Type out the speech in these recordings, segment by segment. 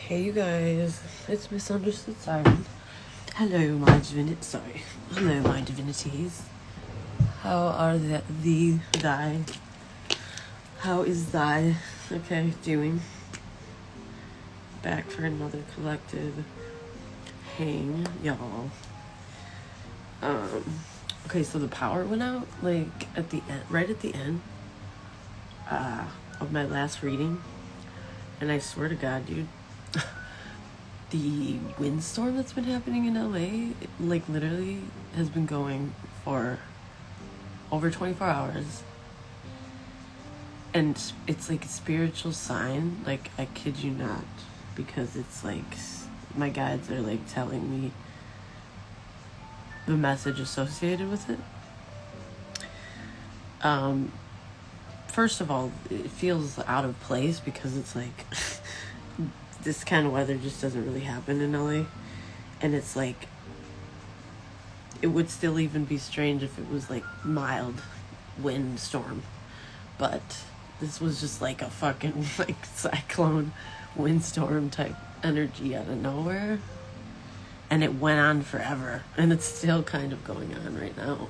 Hey you guys, it's Misunderstood Siren. Hello my Hello my divinities. How are thy? How is thy, doing? Back for another collective hang, y'all. Okay, so the power went out, at the end, right at the end, of my last reading. And I swear to God, dude, the windstorm that's been happening in LA, literally has been going for over 24 hours. And it's a spiritual sign, I kid you not, because it's my guides are telling me the message associated with it. First of all, it feels out of place because it's this kind of weather just doesn't really happen in LA. And it's it would still even be strange if it was mild windstorm. But this was just a fucking cyclone windstorm type energy out of nowhere. And it went on forever. And it's still kind of going on right now,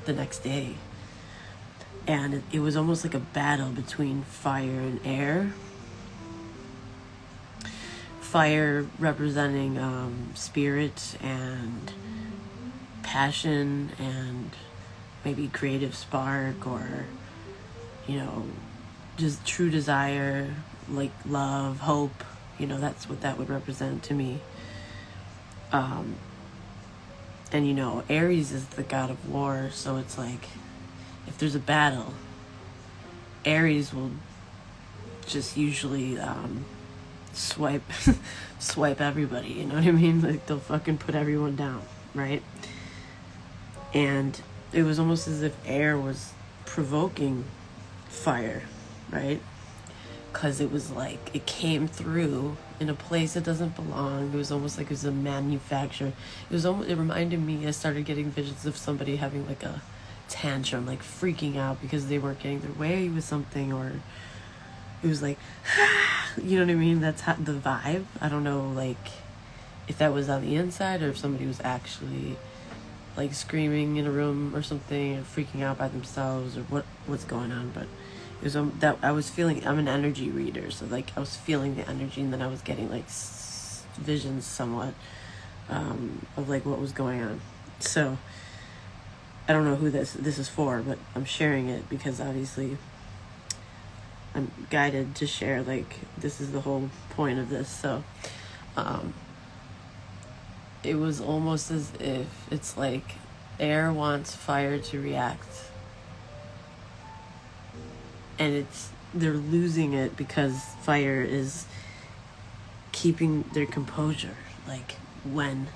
the next day. And it was almost like a battle between fire and air. Fire representing spirit and passion and maybe creative spark or, just true desire, love, hope. That's what that would represent to me. And Aries is the god of war, so it's if there's a battle, Aries will just usually swipe everybody, you know what I mean? They'll fucking put everyone down, right? And it was almost as if air was provoking fire, right? Because it was it came through in a place it doesn't belong. It was almost it was a manufacture. It reminded me, I started getting visions of somebody having a tantrum, freaking out because they weren't getting their way with something, or it was you know what I mean? That's how the vibe. I don't know if that was on the inside or if somebody was actually screaming in a room or something and freaking out by themselves or what's going on. But it was that I was feeling. I'm an energy reader, so I was feeling the energy, and then I was getting visions somewhat of what was going on. So I don't know who this is for, but I'm sharing it because obviously I'm guided to share, this is the whole point of this. So it was almost as if it's air wants fire to react, and they're losing it because fire is keeping their composure, when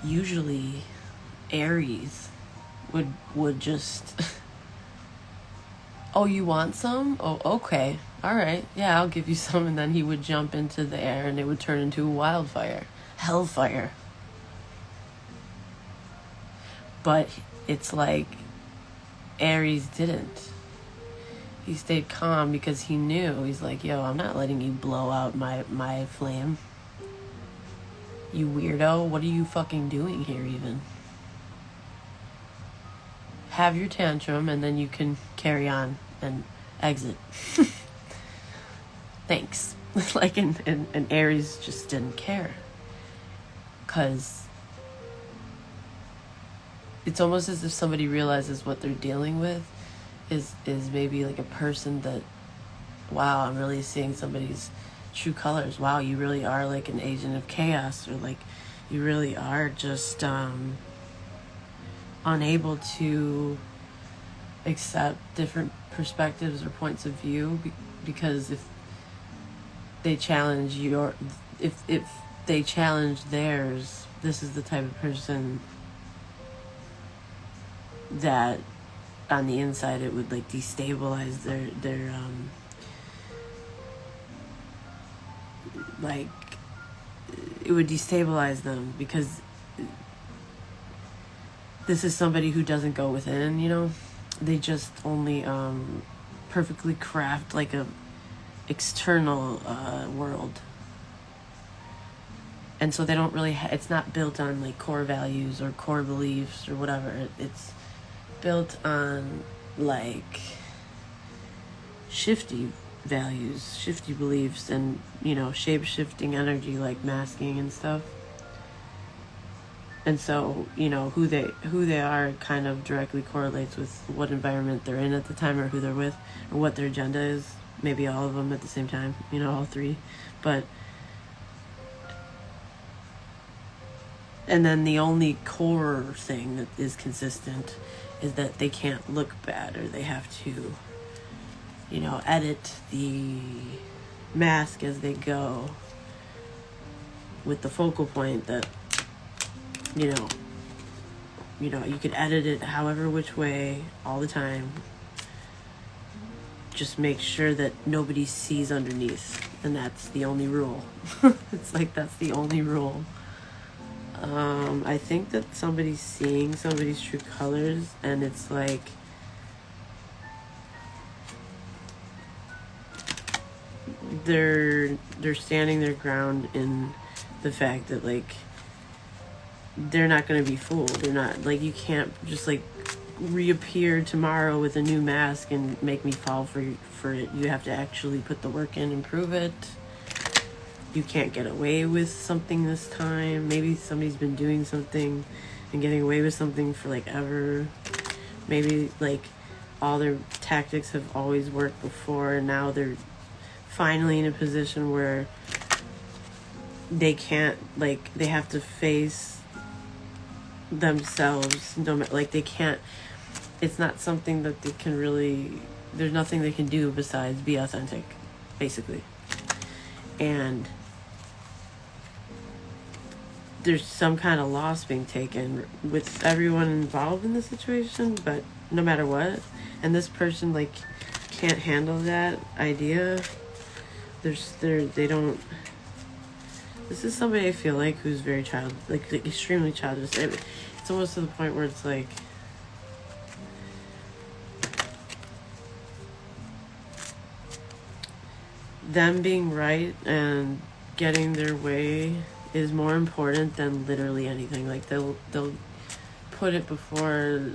usually Aries would just oh, you want some? Oh, okay. All right. Yeah, I'll give you some. And then he would jump into the air and it would turn into a wildfire. Hellfire. But it's Aries didn't. He stayed calm because he knew. He's yo, I'm not letting you blow out my flame. You weirdo. What are you fucking doing here even? Have your tantrum and then you can carry on and exit. Thanks. And Aries just didn't care. Because it's almost as if somebody realizes what they're dealing with is maybe a person that, wow, I'm really seeing somebody's true colors. Wow, you really are an agent of chaos, or you really are just unable to accept different perspectives or points of view because if they challenge if they challenge theirs, this is the type of person that on the inside it would destabilize their it would destabilize them because this is somebody who doesn't go within, they just only perfectly craft a external world And so they don't really it's not built on like core values or core beliefs or whatever. It's built on like shifty values, shifty beliefs, and shape-shifting energy like masking and stuff. And so who they are kind of directly correlates with what environment they're in at the time, or who they're with, or what their agenda is. Maybe all of them at the same time, all three. But and then the only core thing that is consistent is that they can't look bad, or they have to edit the mask as they go, with the focal point that you could edit it however which way all the time. Just make sure that nobody sees underneath, and that's the only rule. It's like that's the only rule. I think that somebody's seeing somebody's true colors, and it's like they're standing their ground in the fact that like they're not going to be fooled. They're not like, you can't just like reappear tomorrow with a new mask and make me fall for it. You have to actually put the work in and prove it. You can't get away with something this time. Maybe somebody's been doing something and getting away with something for like ever. Maybe like all their tactics have always worked before, and now they're finally in a position where they can't, like, they have to face themselves. No, like they can't. It's not something that they can really. There's nothing they can do besides be authentic, basically. And there's some kind of loss being taken with everyone involved in the situation, but no matter what. And this person like can't handle that idea. They don't. This is somebody I feel like who's very extremely childish. It's almost to the point where it's like them being right and getting their way is more important than literally anything. Like they'll put it before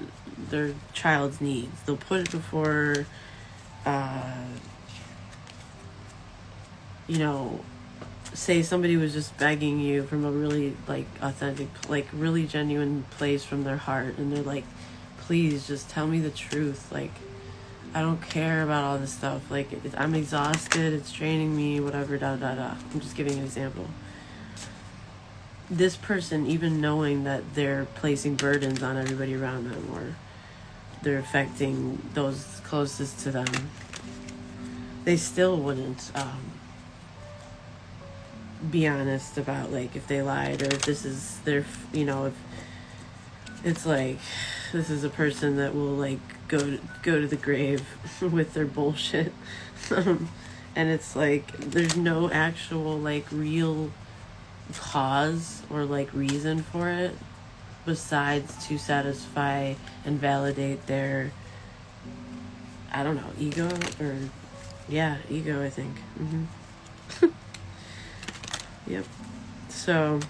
their child's needs. They'll put it before say somebody was just begging you from a really like authentic, like really genuine place from their heart, and they're like, please just tell me the truth. Like, I don't care about all this stuff. Like, I'm exhausted. It's draining me, whatever, I'm just giving an example. This person, even knowing that they're placing burdens on everybody around them, or they're affecting those closest to them, they still wouldn't be honest about like if they lied, or if this is their, if it's like this is a person that will like go to the grave with their bullshit. And it's like there's no actual like real cause or like reason for it besides to satisfy and validate their, I don't know, ego, or ego, I think. Yep. So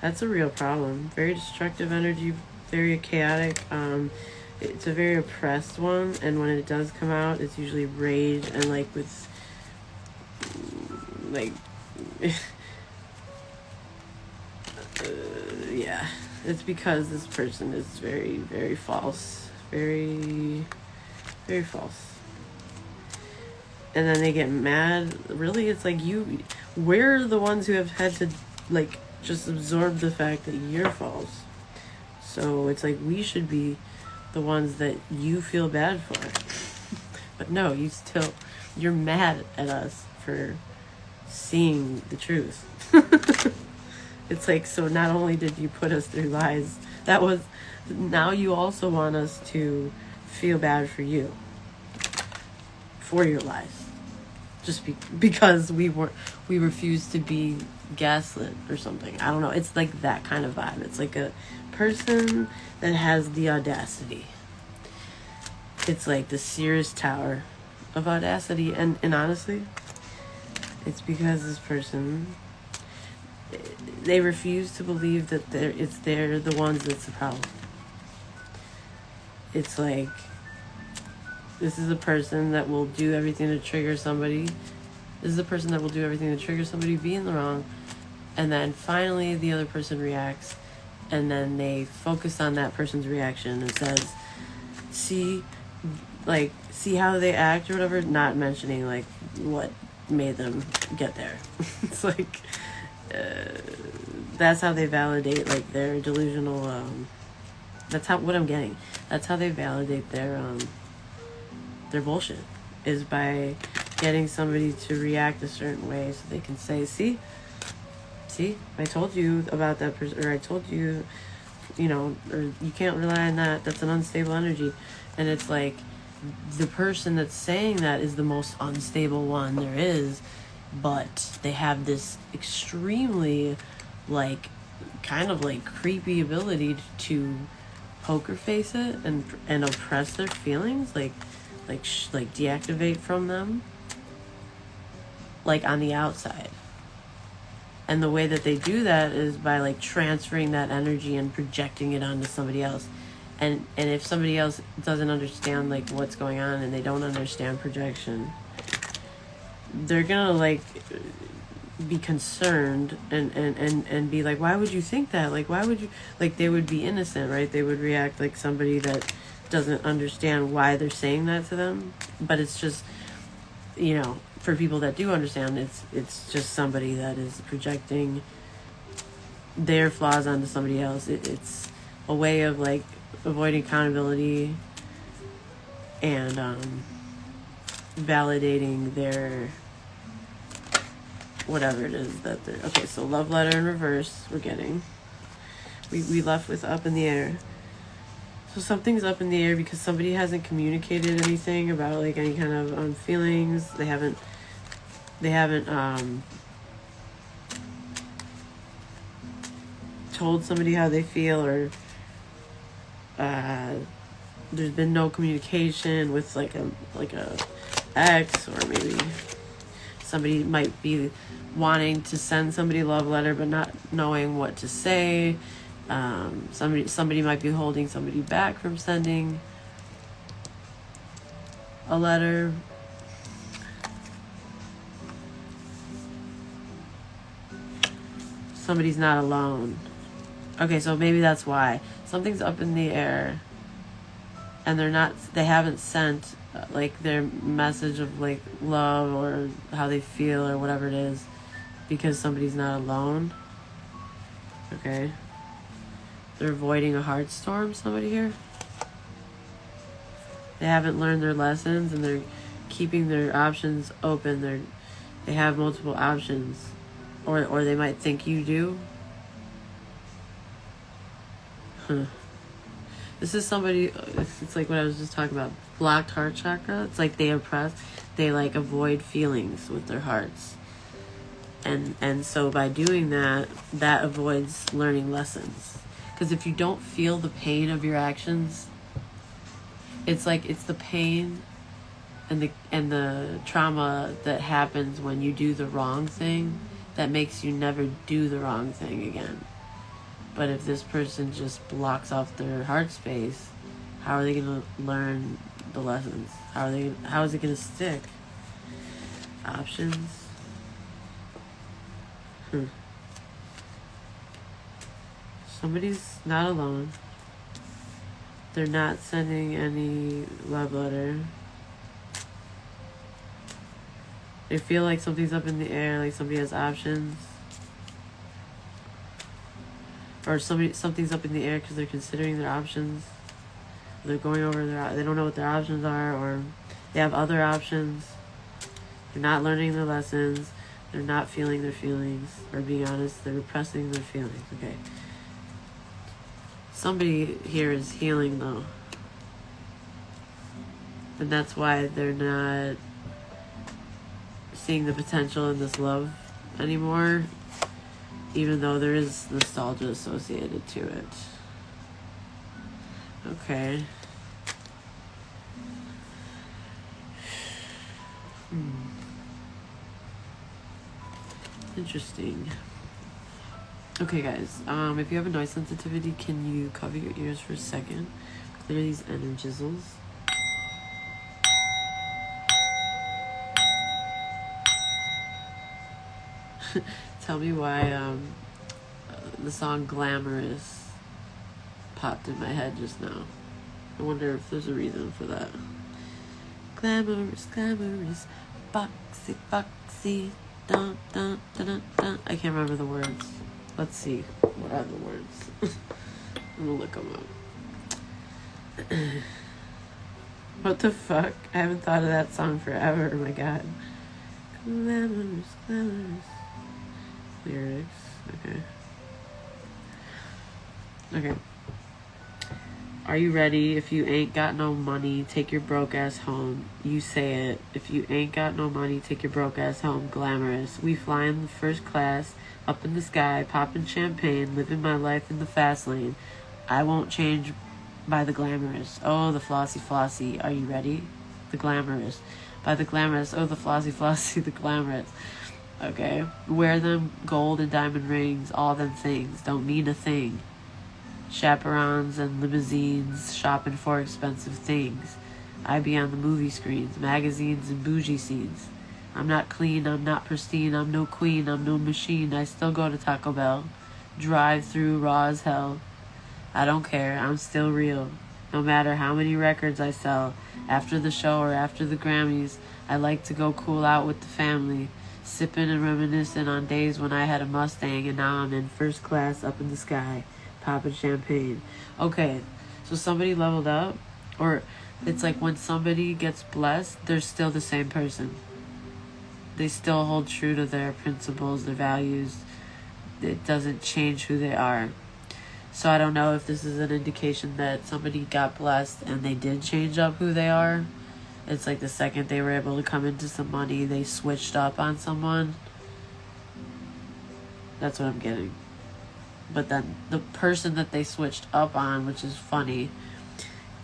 that's a real problem. Very destructive energy, very chaotic. It's a very oppressed one, and when it does come out, it's usually rage and like with like yeah. It's because this person is very, very false. Very, very false. And then they get mad. Really, it's like we're the ones who have had to like just absorb the fact that you're false. So it's like we should be the ones that you feel bad for. But no, you're mad at us for seeing the truth. It's like, so not only did you put us through lies, now you also want us to feel bad for you, for your lies. Just because we refused to be gaslit or something. I don't know. It's like that kind of vibe. It's like a person that has the audacity. It's like the Sears Tower of audacity. And honestly, it's because this person, they refuse to believe that they're the ones that's the problem. It's like, this is a person that will do everything to trigger somebody. This is a person that will do everything to trigger somebody, be in the wrong, and then finally the other person reacts, and then they focus on that person's reaction and says, see how they act or whatever, not mentioning like what made them get there. It's like, that's how they validate like their delusional, that's what I'm getting. That's how they validate their bullshit, is by getting somebody to react a certain way so they can say, see, I told you about that person, or I told you, or you can't rely on that. That's an unstable energy. And it's like, the person that's saying that is the most unstable one there is, but they have this extremely, like, kind of like creepy ability to poker face it and oppress their feelings, like deactivate from them, like on the outside. And the way that they do that is by like transferring that energy and projecting it onto somebody else. And if somebody else doesn't understand like what's going on, and they don't understand projection, they're gonna like be concerned and be like, why would you think that? Like, why would you, like, they would be innocent, right? They would react like somebody that doesn't understand why they're saying that to them. But it's just, for people that do understand, it's just somebody that is projecting their flaws onto somebody else. It's a way of like avoiding accountability and validating their whatever it is that they're... Okay, so love letter in reverse we're getting. We left with up in the air. So something's up in the air because somebody hasn't communicated anything about like any kind of feelings. They haven't told somebody how they feel, or there's been no communication with like a ex, or maybe somebody might be wanting to send somebody a love letter but not knowing what to say. Somebody might be holding somebody back from sending a letter. Somebody's not alone. Okay, so maybe that's why. Something's up in the air and they haven't sent like their message of like love or how they feel or whatever it is, because somebody's not alone. Okay. They're avoiding a heart storm, somebody here. They haven't learned their lessons and they're keeping their options open. They have multiple options. Or they might think you do. This is somebody, it's like what I was just talking about, blocked heart chakra. It's like they like avoid feelings with their hearts. And so by doing that avoids learning lessons. Because if you don't feel the pain of your actions, it's the pain and the trauma that happens when you do the wrong thing that makes you never do the wrong thing again. But if this person just blocks off their heart space, how are they going to learn the lessons? How is it going to stick? Options. Somebody's not alone. They're not sending any love letter. They feel like something's up in the air, like somebody has options. Or something's up in the air because they're considering their options. They're going over they don't know what their options are, or they have other options. They're not learning their lessons. They're not feeling their feelings. Or being honest, they're repressing their feelings. Okay. Somebody here is healing though. And that's why they're not seeing the potential in this love anymore, even though there is nostalgia associated to it. Okay. Interesting. Okay, guys. If you have a noise sensitivity, can you cover your ears for a second? Clear these energizels. Tell me why the song "Glamorous" popped in my head just now. I wonder if there's a reason for that. Glamorous, glamorous, foxy, foxy, dun dun dun dun dun. I can't remember the words. Let's see. What are the words? I'm gonna look them up. What the fuck? I haven't thought of that song forever. Oh my god. Glamorous, glamorous. Lyrics. Okay. Okay. Are you ready? If you ain't got no money, take your broke ass home. You say it. If you ain't got no money, take your broke ass home. Glamorous. We fly in the first class, up in the sky, popping champagne, living my life in the fast lane. I won't change by the glamorous. Oh, the flossy flossy. Are you ready? The glamorous. By the glamorous. Oh, the flossy flossy. The glamorous. Okay. Wear them gold and diamond rings. All them things don't mean a thing. Chaperons and limousines, shopping for expensive things. I be on the movie screens, magazines and bougie scenes. I'm not clean, I'm not pristine, I'm no queen, I'm no machine. I still go to Taco Bell. Drive through raw as hell. I don't care, I'm still real. No matter how many records I sell. After the show or after the Grammys, I like to go cool out with the family. Sipping and reminiscing on days when I had a Mustang and now I'm in first class up in the sky. Popping champagne. Okay, so somebody leveled up, or it's like when somebody gets blessed, they're still the same person. They still hold true to their principles, their values. It doesn't change who they are. So I don't know if this is an indication that somebody got blessed and they did change up who they are. It's like the second they were able to come into some money, they switched up on someone. That's what I'm getting. But then the person that they switched up on, which is funny,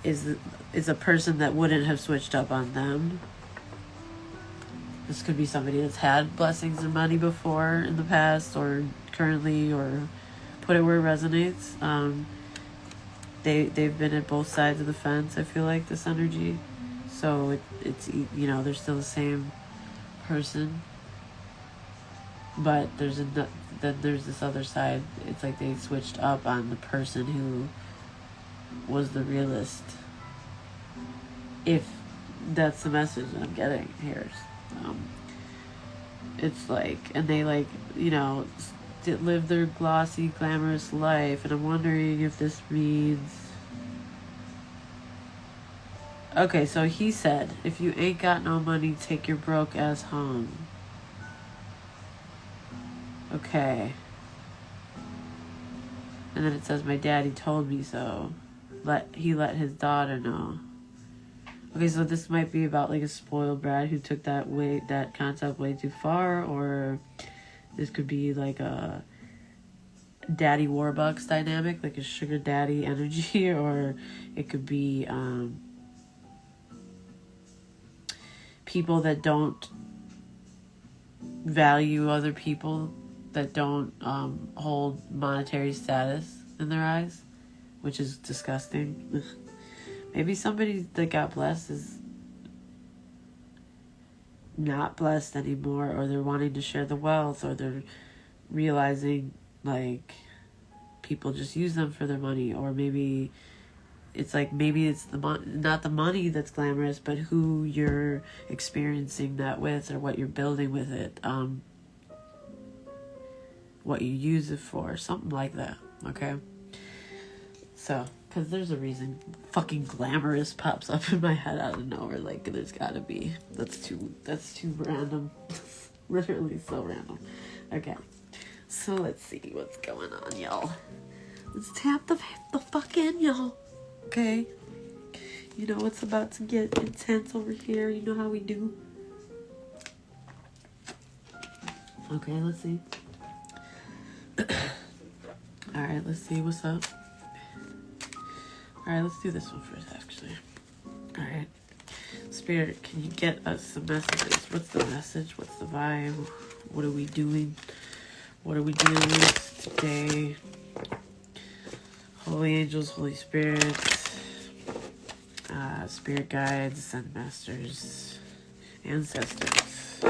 is a person that wouldn't have switched up on them. This could be somebody that's had blessings and money before in the past or currently, or put it where it resonates. They've been at both sides of the fence, I feel like, this energy. So it's they're still the same person. But then there's this other side. It's like they switched up on the person who was the realist. If that's the message that I'm getting here. It's like, and they live their glossy, glamorous life. And I'm wondering if this means... Okay, so he said, if you ain't got no money, take your broke ass home. Okay. And then it says, my daddy told me so. He let his daughter know. Okay, so this might be about like a spoiled brat who took that concept way too far, or this could be like a daddy warbucks dynamic, like a sugar daddy energy, or it could be people that don't value other people, that don't hold monetary status in their eyes, which is disgusting. Maybe somebody that got blessed is not blessed anymore, or they're wanting to share the wealth, or they're realizing like people just use them for their money, or maybe it's not the money that's glamorous, but who you're experiencing that with, or what you're building with it, what you use it for, something like that. Okay, so because there's a reason fucking glamorous pops up in my head out of nowhere. Like, there's gotta be. That's too random. Literally so random. Okay, so let's see what's going on, y'all. Let's tap the fuck in, y'all. Okay, you know what's about to get intense over here. You know how we do. Okay, let's see. Alright, let's see what's up. Alright, let's do this one first, actually. Alright. Spirit, can you get us some messages? What's the message? What's the vibe? What are we doing? What are we dealing with today? Holy angels, Holy spirits, spirit guides, ascended masters, ancestors.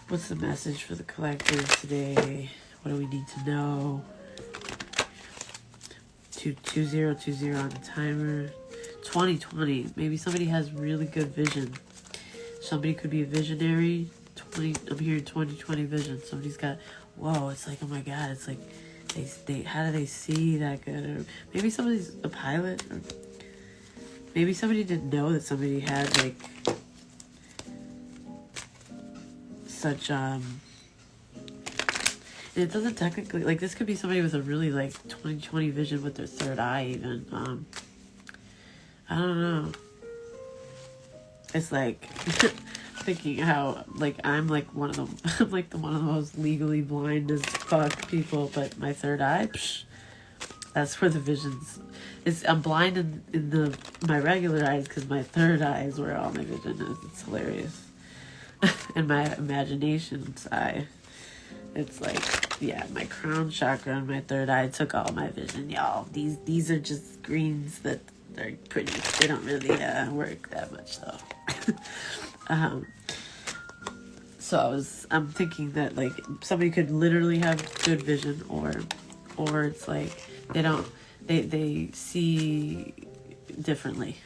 What's the message for the collective today? What do we need to know? 2020 on the timer. 2020. Maybe somebody has really good vision. Somebody could be a visionary. I'm hearing 2020 vision. Somebody's got, whoa, it's like, oh my God, it's like, they how do they see that good? Or maybe somebody's a pilot, or maybe somebody didn't know that somebody had like such it doesn't technically, like, this could be somebody with a really like 2020 vision with their third eye even. I don't know. It's like thinking how like I'm like one of them. I'm like one of the most legally blind as fuck people, but my third eye, that's where the visions. I'm blind in my regular eyes because my third eye is where all my vision is. It's hilarious. And my imagination's eye, it's like, yeah, my crown chakra and my third eye took all my vision, y'all. These are just greens that are pretty. They don't really work that much though. So I'm thinking that like somebody could literally have good vision, or it's like they see differently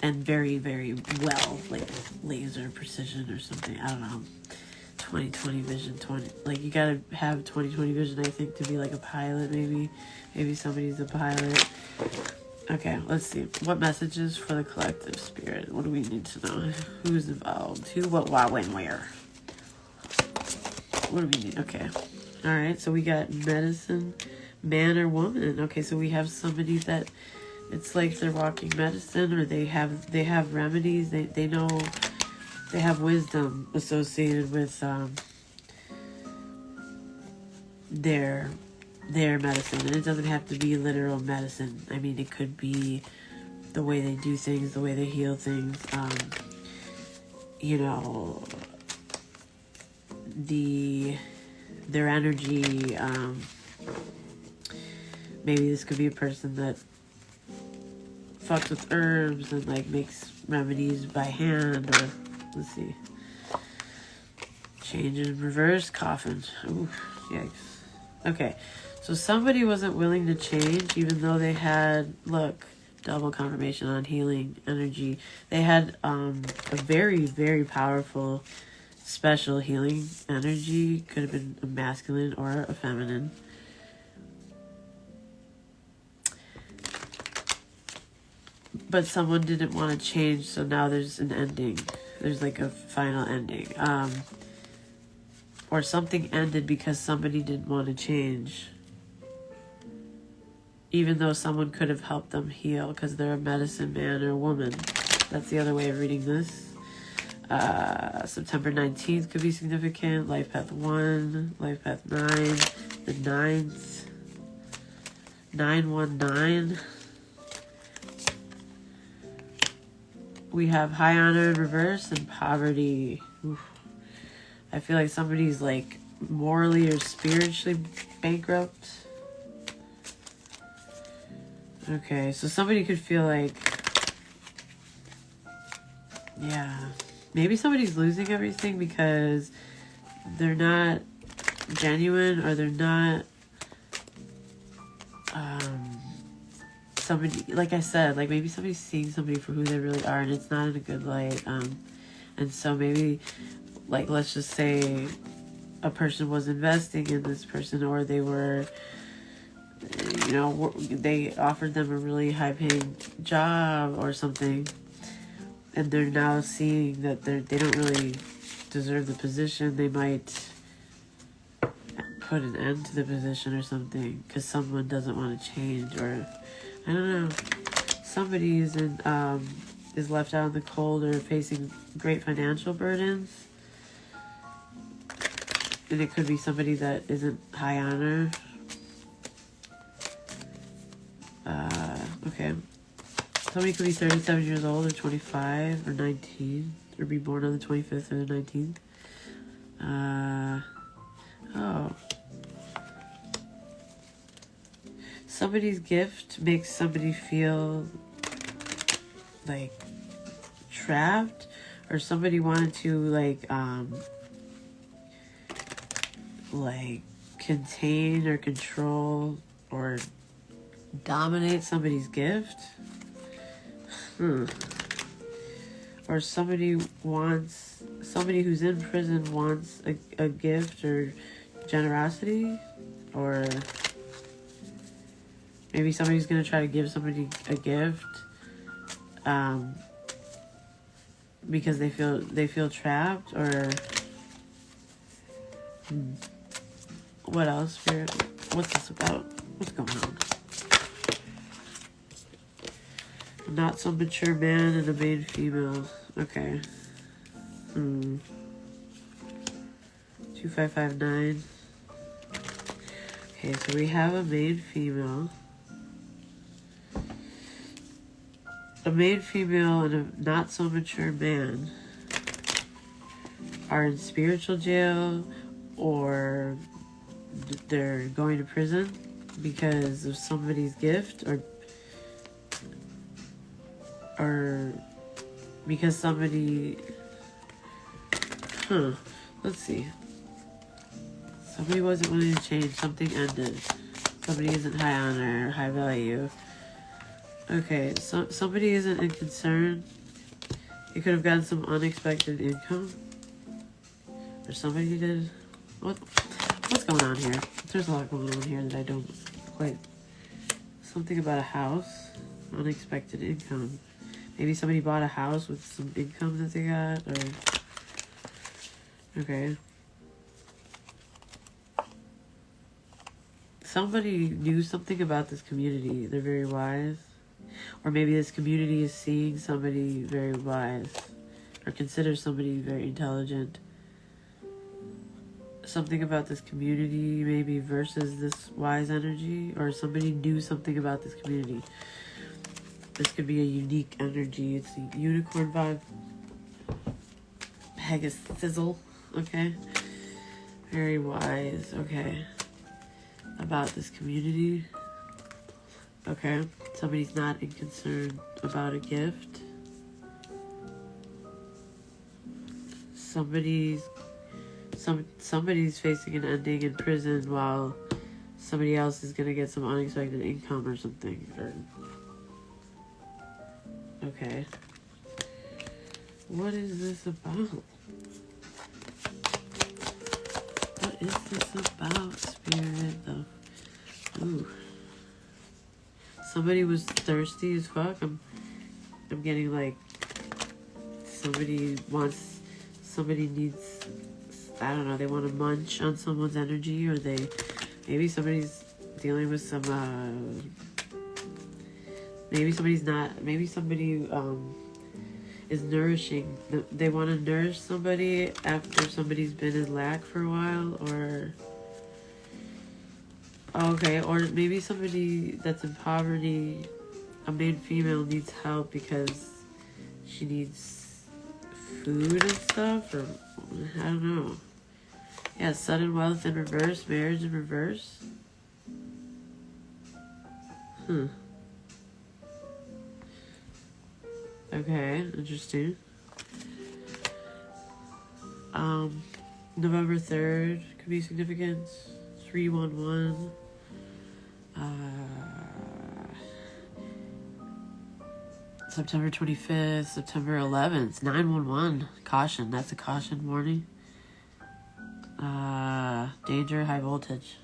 and very, very well, like laser precision or something. I don't know. 2020 vision, like you gotta have 2020 vision, I think, to be like a pilot. Maybe somebody's a pilot. Okay, let's see. What messages for the collective spirit? What do we need to know? Who's involved? Who, what, why, when, where? What do we need? Okay. All right, so we got medicine, man or woman. Okay, so we have somebody that it's like they're walking medicine, or they have remedies. They know, they have wisdom associated with their medicine. And it doesn't have to be literal medicine. I mean, it could be the way they do things, the way they heal things, you know, their energy. Maybe this could be a person that fucks with herbs and like makes remedies by hand, or let's see, change in reverse, coffin. Ooh, yikes. Okay, so somebody wasn't willing to change, even though they had, look, double confirmation on healing energy. They had a very, very powerful, special healing energy. Could have been a masculine or a feminine. But someone didn't want to change, so now there's an ending. There's like a final ending. Or something ended because somebody didn't want to change. Even though someone could have helped them heal because they're a medicine man or woman. That's the other way of reading this. September 19th could be significant. Life path 1, life path 9, the 9th, 919. We have high honor in reverse and poverty. Oof. I feel like somebody's like morally or spiritually bankrupt. Okay, so somebody could feel like, yeah, maybe somebody's losing everything because they're not genuine, or they're not somebody, like I said, like maybe somebody's seeing somebody for who they really are, and it's not in a good light. And so maybe, like, let's just say a person was investing in this person, or they were, you know, they offered them a really high-paying job or something, and they're now seeing that they don't really deserve the position. They might put an end to the position or something because someone doesn't want to change, or I don't know. Somebody is left out in the cold or facing great financial burdens. And it could be somebody that isn't high honor. Okay. Somebody could be 37 years old, or 25, or 19, or be born on the 25th or the 19th. Oh, somebody's gift makes somebody feel like trapped, or somebody wanted to like contain or control or dominate somebody's gift. Or somebody who's in prison wants a gift or generosity, or maybe somebody's going to try to give somebody a gift because they feel trapped, or what else, Spirit? What's this about? What's going on? Not some mature man and a main female. Okay. 2559. Okay, so we have a main female. A main female and a not so mature man are in spiritual jail, or they're going to prison because of somebody's gift, or because somebody, let's see. Somebody wasn't willing to change. Something ended. Somebody isn't high honor, high value. Okay, so somebody isn't in concern. You could have gotten some unexpected income. Or somebody did. What's going on here? There's a lot going on here that I don't quite... Something about a house. Unexpected income. Maybe somebody bought a house with some income that they got, or... Okay. Somebody knew something about this community. They're very wise. Or maybe this community is seeing somebody very wise, or considers somebody very intelligent. Something about this community maybe versus this wise energy, or somebody knew something about this community. This could be a unique energy. It's a unicorn vibe. Sizzle. Okay. Very wise. Okay. About this community. Okay. Somebody's not in concern about a gift. Somebody's facing an ending in prison while somebody else is gonna get some unexpected income or something. Okay. What is this about? What is this about, Spirit? Ooh. Somebody was thirsty as fuck. I'm getting like somebody needs, I don't know, they want to munch on someone's energy, or maybe somebody's dealing with some maybe somebody is nourishing. They want to nourish somebody after somebody's been in lack for a while, or okay, or maybe somebody that's in poverty, a main female, needs help because she needs food and stuff, or I don't know. Yeah, sudden wealth in reverse, marriage in reverse. Okay, interesting. November 3rd could be significant. 311. September 25th, September 11th, 911. Caution, that's a caution warning. Danger, high voltage.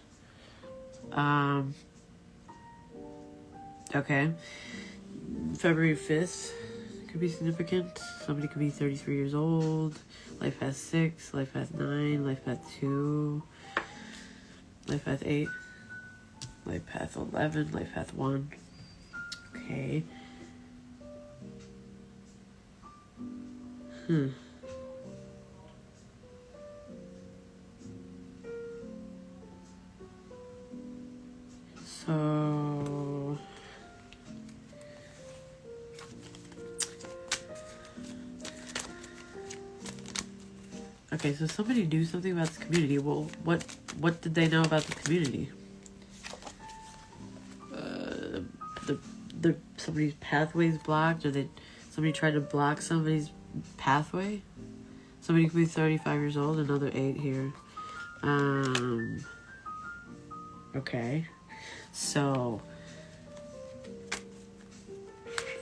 Okay. February 5th could be significant. Somebody could be 33 years old. Life path 6, life path 9, life path 2, life path 8, life path 11, life path 1. Okay. So okay, so somebody knew something about this community. Well, what did they know about the community? somebody's pathway's blocked, or somebody tried to block somebody's pathway. Somebody could be 35 years old, another 8 here. Okay. So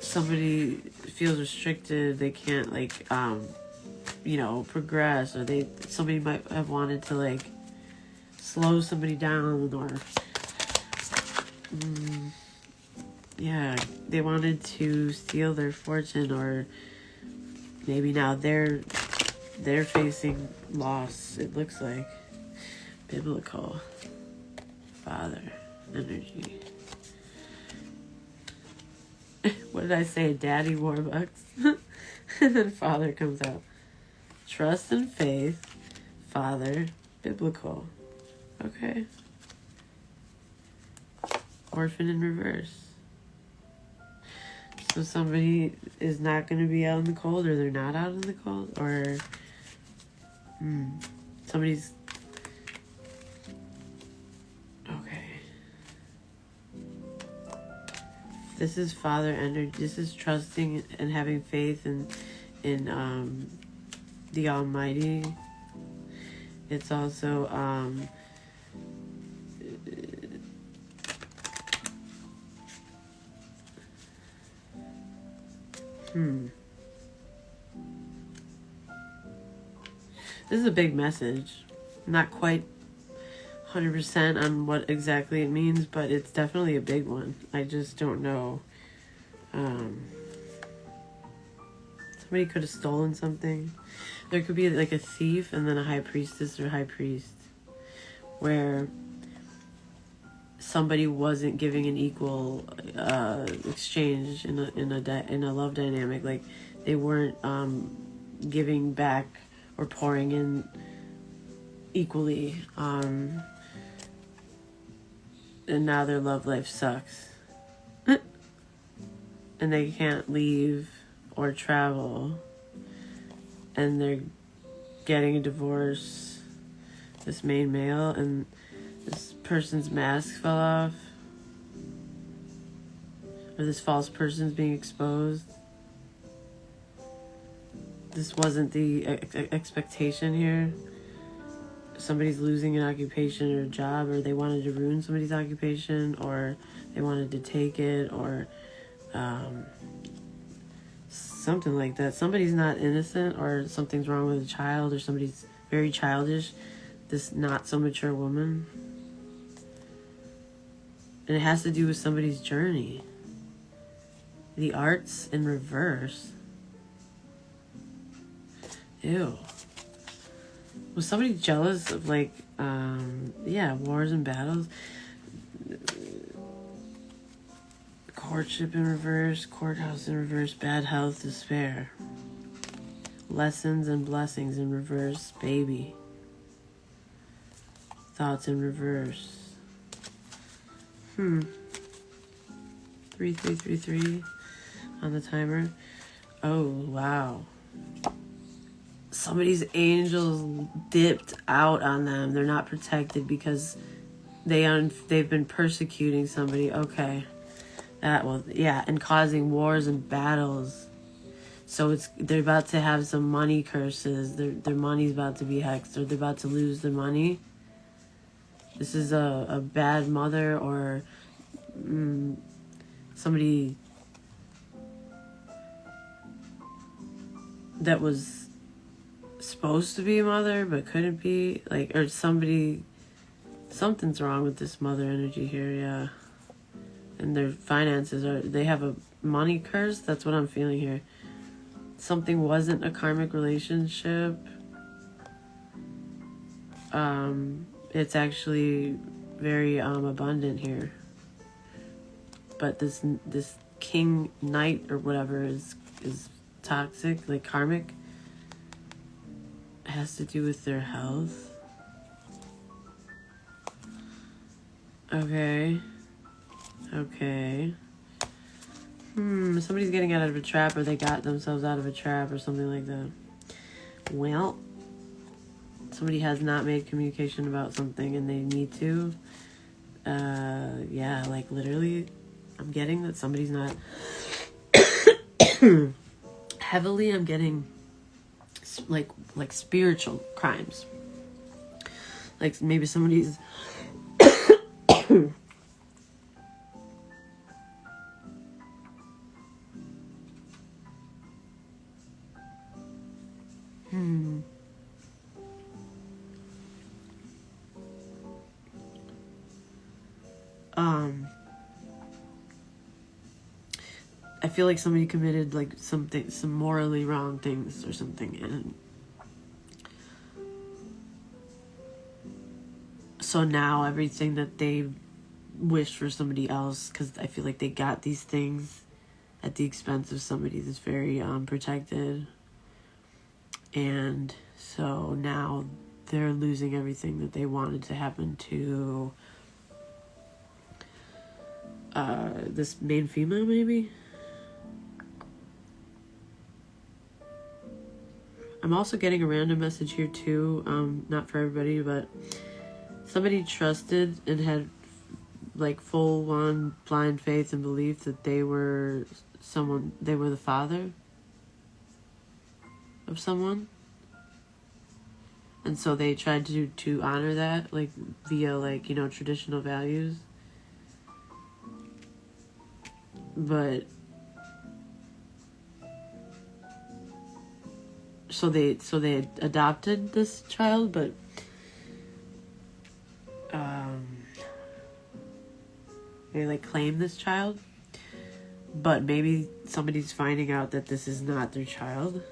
somebody feels restricted, they can't progress, or somebody might have wanted to slow somebody down, or they wanted to steal their fortune, or maybe now they're facing loss. It looks like biblical father energy. What did I say? Daddy Warbucks. And then father comes out. Trust and faith, father, biblical. Okay. Orphan in reverse. So somebody is not going to be out in the cold, or they're not out in the cold, or somebody's... Okay. This is father energy. This is trusting and having faith in the Almighty. It's also This is a big message. Not quite 100% on what exactly it means, but it's definitely a big one. I just don't know. Somebody could have stolen something. There could be a thief and then a high priestess or high priest, where somebody wasn't giving an equal exchange in a love dynamic. They weren't giving back or pouring in equally, and now their love life sucks. And they can't leave or travel, and they're getting a divorce, this main male, and this person's mask fell off, or this false person's being exposed. This wasn't the expectation here. Somebody's losing an occupation or a job, or they wanted to ruin somebody's occupation, or they wanted to take it, or something like that. Somebody's not innocent, or something's wrong with a child, or somebody's very childish, this not so mature woman. And it has to do with somebody's journey. The arts in reverse. Ew. Was somebody jealous of wars and battles? Courtship in reverse, courthouse in reverse, bad health, despair. Lessons and blessings in reverse, baby. Thoughts in reverse. 3333 on the timer. Oh, wow. Somebody's angels dipped out on them. They're not protected because they've been persecuting somebody. Okay. And causing wars and battles. So they're about to have some money curses. Their money's about to be hexed, or they're about to lose their money. This is a bad mother, or somebody that was supposed to be a mother but couldn't be, or something's wrong with this mother energy here. Yeah. And their finances they have a money curse. That's what I'm feeling here. Something wasn't a karmic relationship. It's actually very abundant here. But this king knight or whatever is toxic, karmic. It has to do with their health. Okay. Somebody's getting out of a trap, or they got themselves out of a trap, or something like that. Well, somebody has not made communication about something, and they need to. Literally, I'm getting that somebody's not heavily. I'm getting like spiritual crimes. Like maybe somebody's I feel like somebody committed like some morally wrong things or something, and so now everything that they wish for somebody else, because I feel like they got these things at the expense of somebody that's very protected, and so now they're losing everything that they wanted to happen to this main female, maybe. I'm also getting a random message here too, not for everybody, but somebody trusted and had like full-on blind faith and belief that they were the father of someone. And so they tried to honor that, like, via, like, you know, traditional values. But so they adopted this child, but they like claim this child, but maybe somebody's finding out that this is not their child.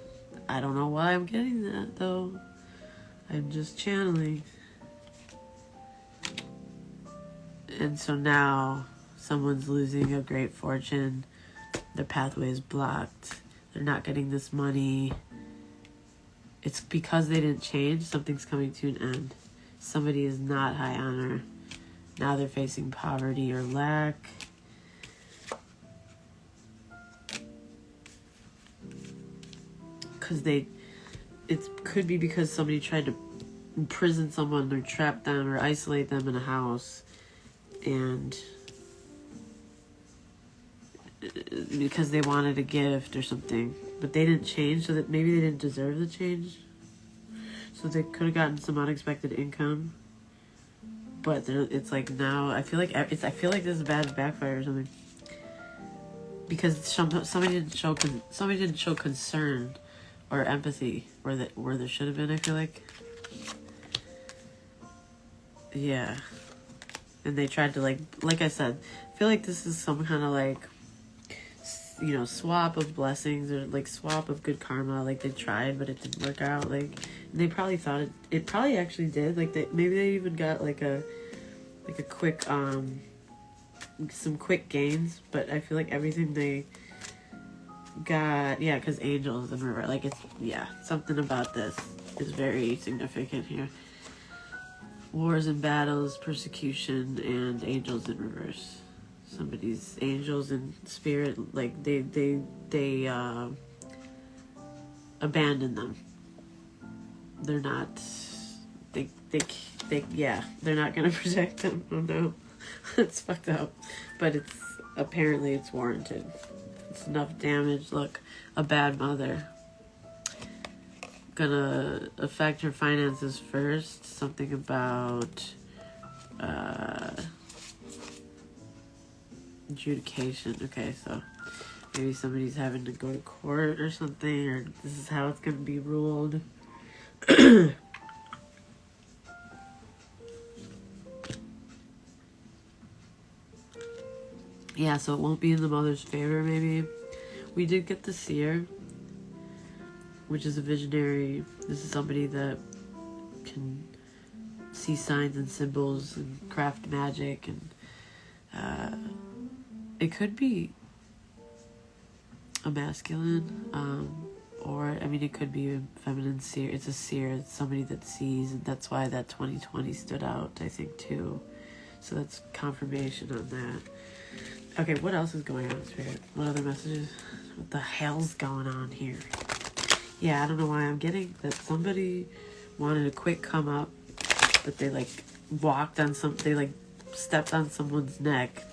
I don't know why I'm getting that though. I'm just channeling. And so now someone's losing a great fortune. Their pathway is blocked. They're not getting this money. It's because they didn't change. Something's coming to an end. Somebody is not high honor. Now they're facing poverty or lack. It could be because somebody tried to imprison someone or trap them or isolate them in a house, and because they wanted a gift or something, but they didn't change, so that maybe they didn't deserve the change, so they could have gotten some unexpected income. But it's like now I feel like this is a bad backfire or something, because somebody didn't show concern or empathy where there should have been. I feel yeah, and they tried to like I said, I feel like this is some kind of like, you know, swap of blessings or like swap of good karma. Like they tried, but it didn't work out. Like, and they probably thought it probably actually did. Like maybe they even got like a quick some quick gains. But I feel like everything they got, yeah, because angels and river, like it's, yeah, something about this is very significant here. Wars and battles, persecution, and angels in reverse. Somebody's angels in spirit, like they abandon them. They're not. They're not gonna protect them. Oh no, it's fucked up. But apparently it's warranted. It's enough damage. Look, a bad mother. Gonna affect her finances first. Something about adjudication. Okay, so maybe somebody's having to go to court or something, or this is how it's gonna be ruled. Yeah, so it won't be in the mother's favor, maybe. We did get the seer, which is a visionary. This is somebody that can see signs and symbols and craft magic, and it could be a masculine, or, I mean, it could be a feminine seer. It's a seer. It's somebody that sees, and that's why that 2020 stood out, I think, too. So that's confirmation on that. Okay, what else is going on, Spirit? What other messages? What the hell's going on here? Yeah, I don't know why I'm getting that somebody wanted a quick come up, but they like walked on they like stepped on someone's neck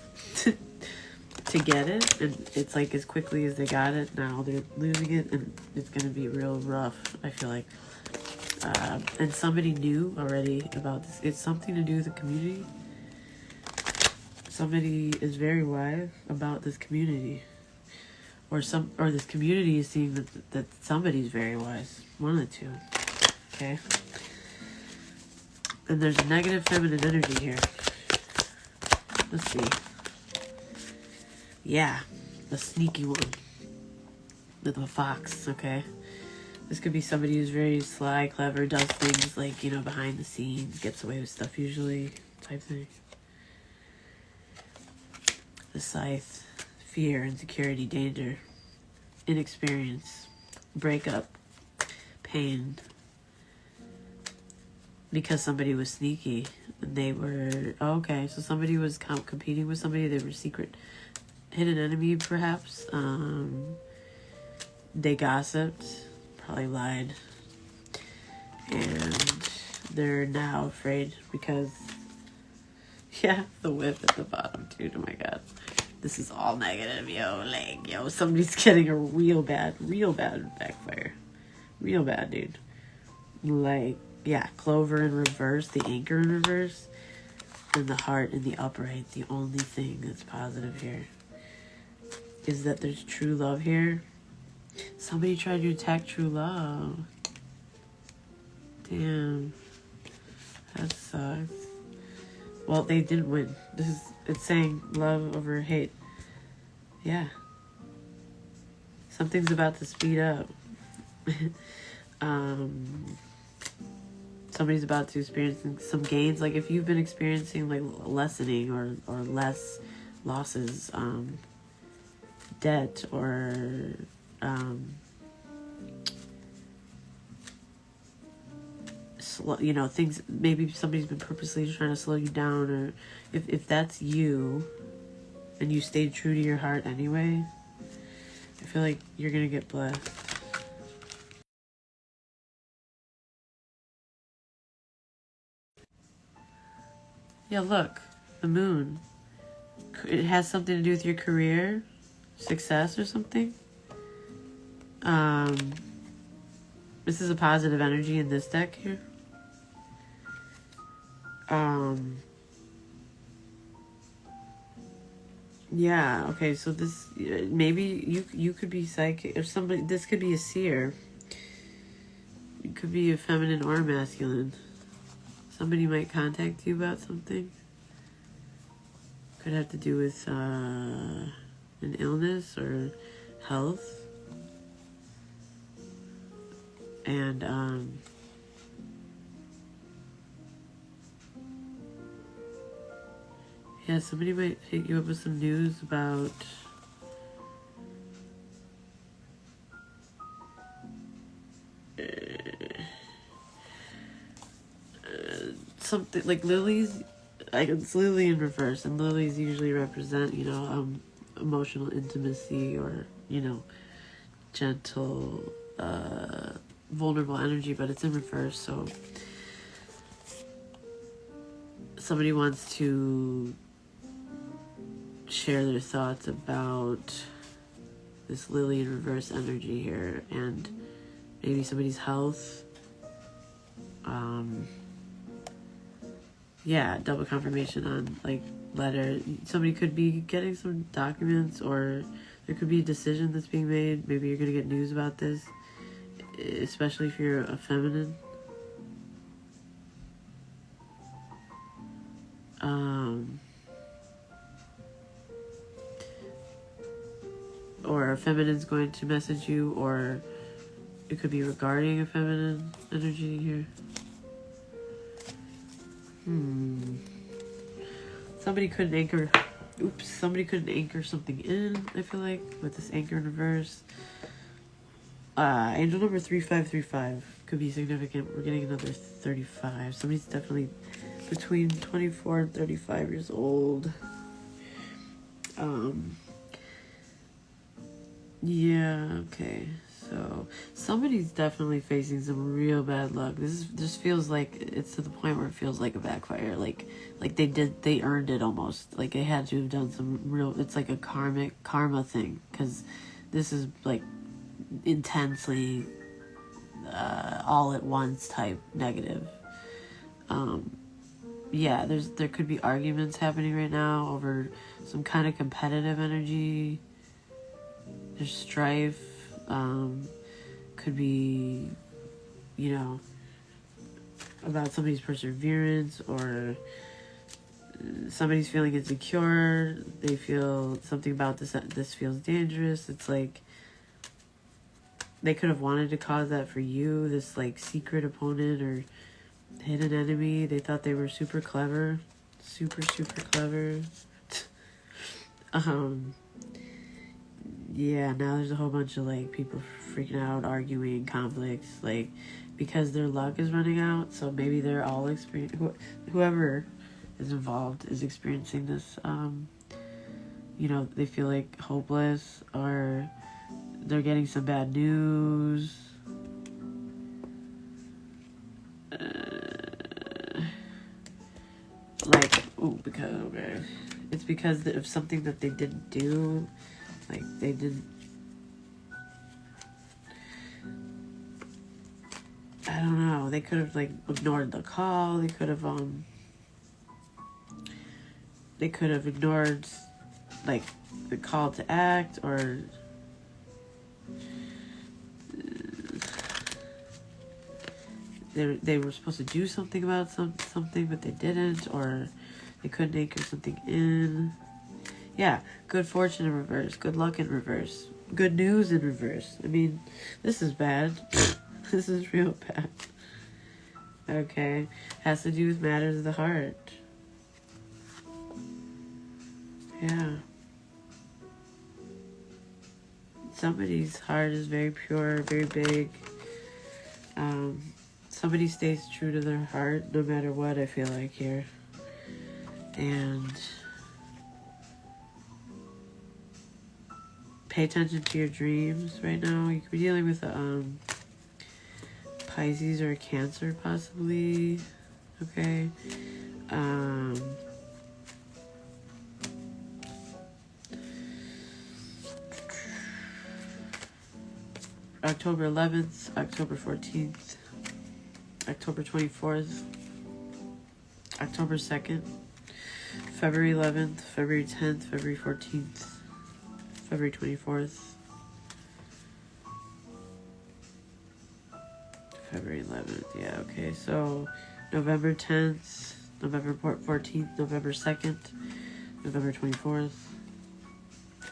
to get it, and it's like as quickly as they got it, now they're losing it, and it's going to be real rough, I feel like. And somebody knew already about this. It's something to do with the community. Somebody is very wise about this community, or this community is seeing that somebody's very wise. One of the two. Okay. And there's a negative feminine energy here. Let's see. Yeah, a sneaky one with a fox. Okay. This could be somebody who's very sly, clever, does things like, behind the scenes, gets away with stuff usually, type thing. The scythe, fear, insecurity, danger, inexperience, breakup, pain. Because somebody was sneaky. And they were, okay, so somebody was competing with somebody. They were secret, hidden enemy, perhaps. They gossiped. Probably lied, and they're now afraid because, the whip at the bottom, dude. Oh my god, this is all negative, yo. Somebody's getting a real bad backfire, real bad, dude. Like, Clover in reverse, the anchor in reverse, and the heart in the upright. The only thing that's positive here is that there's true love here. Somebody tried to attack true love. Damn. That sucks. Well, they didn't win. It's saying love over hate. Yeah. Something's about to speed up. Somebody's about to experience some gains. Like if you've been experiencing like lessening or less losses, debt or things, maybe somebody's been purposely trying to slow you down, or if that's you and you stayed true to your heart anyway, I feel like you're gonna get blessed. Yeah, look, the moon. It has something to do with your career, success, or something. This is a positive energy in this deck here. Yeah, okay, so this, maybe you could be psychic, or somebody, this could be a seer. It could be a feminine or a masculine. Somebody might contact you about something. Could have to do with an illness or health. And somebody might hit you up with some news about something like lilies. It's lily in reverse, and lilies usually represent, emotional intimacy or, gentle, vulnerable energy, but it's in reverse, so somebody wants to share their thoughts about this lily in reverse energy here, and maybe somebody's health. Double confirmation on like letter. Somebody could be getting some documents, or there could be a decision that's being made. Maybe you're gonna get news about this, especially if you're a feminine. Or a feminine's going to message you, or it could be regarding a feminine energy here. Somebody couldn't anchor something in, I feel like, with this anchor in reverse. Angel number 3535 could be significant. We're getting another 35. Somebody's definitely between 24 and 35 years old. Okay. So So somebody's definitely facing some real bad luck. This feels like it's to the point where it feels like a backfire. Like they earned it almost. Like they had to have done some real. It's like a karma thing, because this is like intensely all at once type negative. Yeah, there could be arguments happening right now over some kind of competitive energy. There's strife. Could be, about somebody's perseverance, or somebody's feeling insecure. They feel something about this feels dangerous. It's like they could have wanted to cause that for you, this like secret opponent or hidden enemy. They thought they were super clever. Super clever. Yeah, now there's a whole bunch of like people freaking out, arguing, conflicts, like because their luck is running out. So maybe they're all whoever is involved is experiencing this. They feel like hopeless, or they're getting some bad news. It's because of something that they didn't do. Like they didn't. I don't know. They could have like ignored the call. They could have ignored like the call to act, or they were supposed to do something about something, but they didn't, or they couldn't anchor something in. Yeah, good fortune in reverse, good luck in reverse, good news in reverse. I mean, this is bad. This is real bad. Okay, has to do with matters of the heart. Yeah. Somebody's heart is very pure, very big. Somebody stays true to their heart no matter what, I feel like here. And pay attention to your dreams right now. You could be dealing with Pisces or a Cancer, possibly. Okay. October 11th, October 14th, October 24th, October 2nd, February 11th, February 10th, February 14th, February 24th, February 11th, yeah, okay, so November 10th, November 14th, November 2nd, November 24th,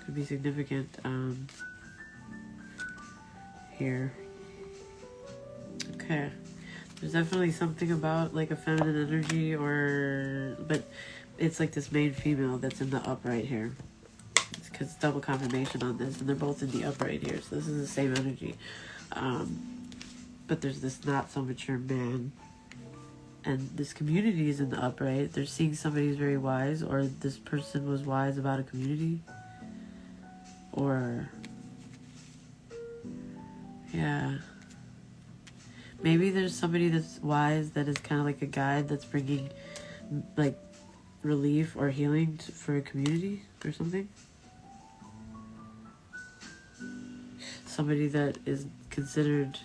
could be significant, here. Okay. There's definitely something about like a feminine energy, but it's like this main female that's in the upright here. It's because it's double confirmation on this, and they're both in the upright here, so this is the same energy. But there's this not so mature man, and this community is in the upright. They're seeing somebody who's very wise, or this person was wise about a community, or yeah. Maybe there's somebody that's wise that is kind of like a guide that's bringing like relief or healing for a community or something. Somebody that is considered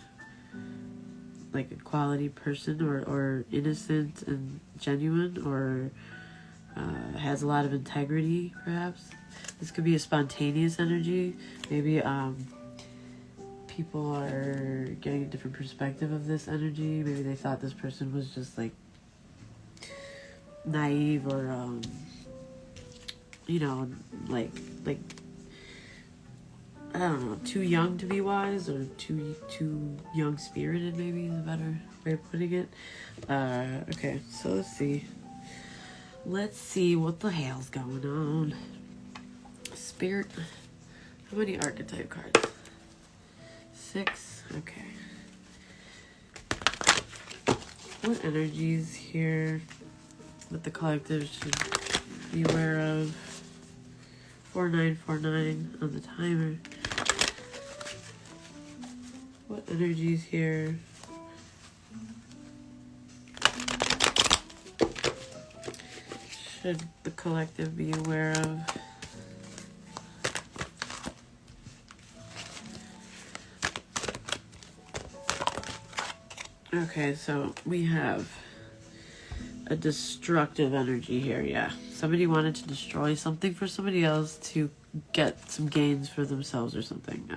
like a quality person, or innocent and genuine, or has a lot of integrity, perhaps. This could be a spontaneous energy. Maybe people are getting a different perspective of this energy. Maybe they thought this person was just like naive, or like I don't know, too young to be wise, or too young spirited, maybe is a better way of putting it. Okay, so let's see what the hell's going on. Spirit, how many archetype cards? 6. Okay. What energies here that the collective should be aware of? 4949 on the timer. What energies here? Should the collective be aware of? Okay, so we have a destructive energy here, yeah. Somebody wanted to destroy something for somebody else to get some gains for themselves or something.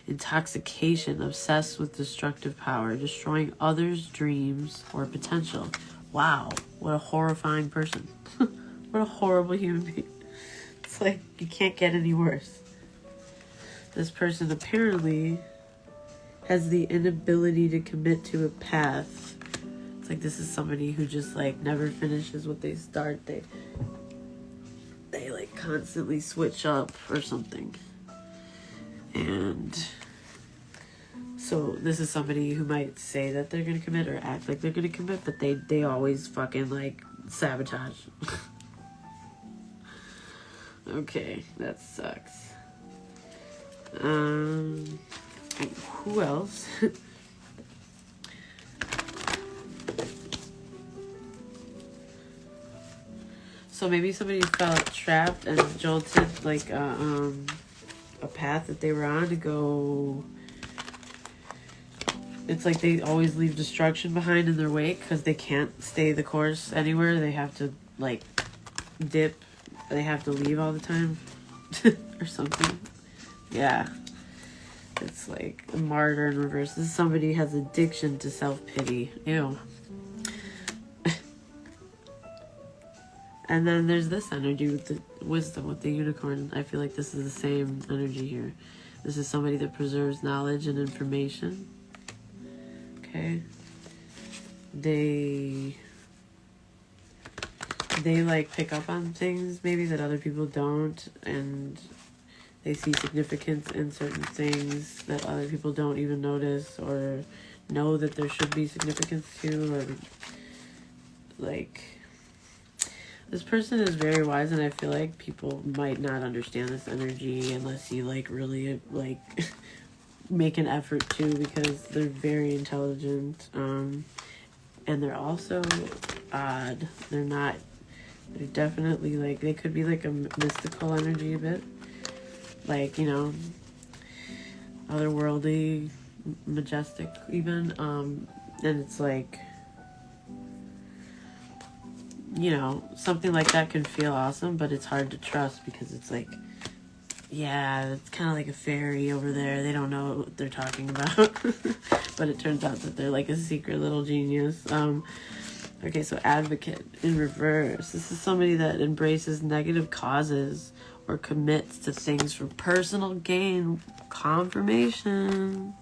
Intoxication, obsessed with destructive power, destroying others' dreams or potential. Wow, what a horrifying person. What a horrible human being. It's like, you can't get any worse. This person apparently has the inability to commit to a path. It's like this is somebody who just like never finishes what they start. They like constantly switch up or something. And so this is somebody who might say that they're gonna commit or act like they're gonna commit, but they always fucking like sabotage. Okay, that sucks. Who else? So maybe somebody felt trapped and jolted like a path that they were on to go. It's like they always leave destruction behind in their wake because they can't stay the course anywhere. They have to like dip. They have to leave all the time or something. Yeah. It's like a martyr in reverse. This is somebody who has addiction to self-pity. Ew. And then there's this energy with the wisdom, with the unicorn. I feel like this is the same energy here. This is somebody that preserves knowledge and information. Okay. They like pick up on things maybe that other people don't, and they see significance in certain things that other people don't even notice or know that there should be significance to, or like this person is very wise, and I feel like people might not understand this energy unless you like really like make an effort to, because they're very intelligent, and they're also odd. They're definitely like, they could be like a mystical energy a bit, like, you know, otherworldly, majestic even, and it's like, you know, something like that can feel awesome, but it's hard to trust because it's like, yeah, it's kind of like a fairy over there. They don't know what they're talking about. But it turns out that they're like a secret little genius. Okay, so advocate in reverse. This is somebody that embraces negative causes or commits to things for personal gain. Confirmation.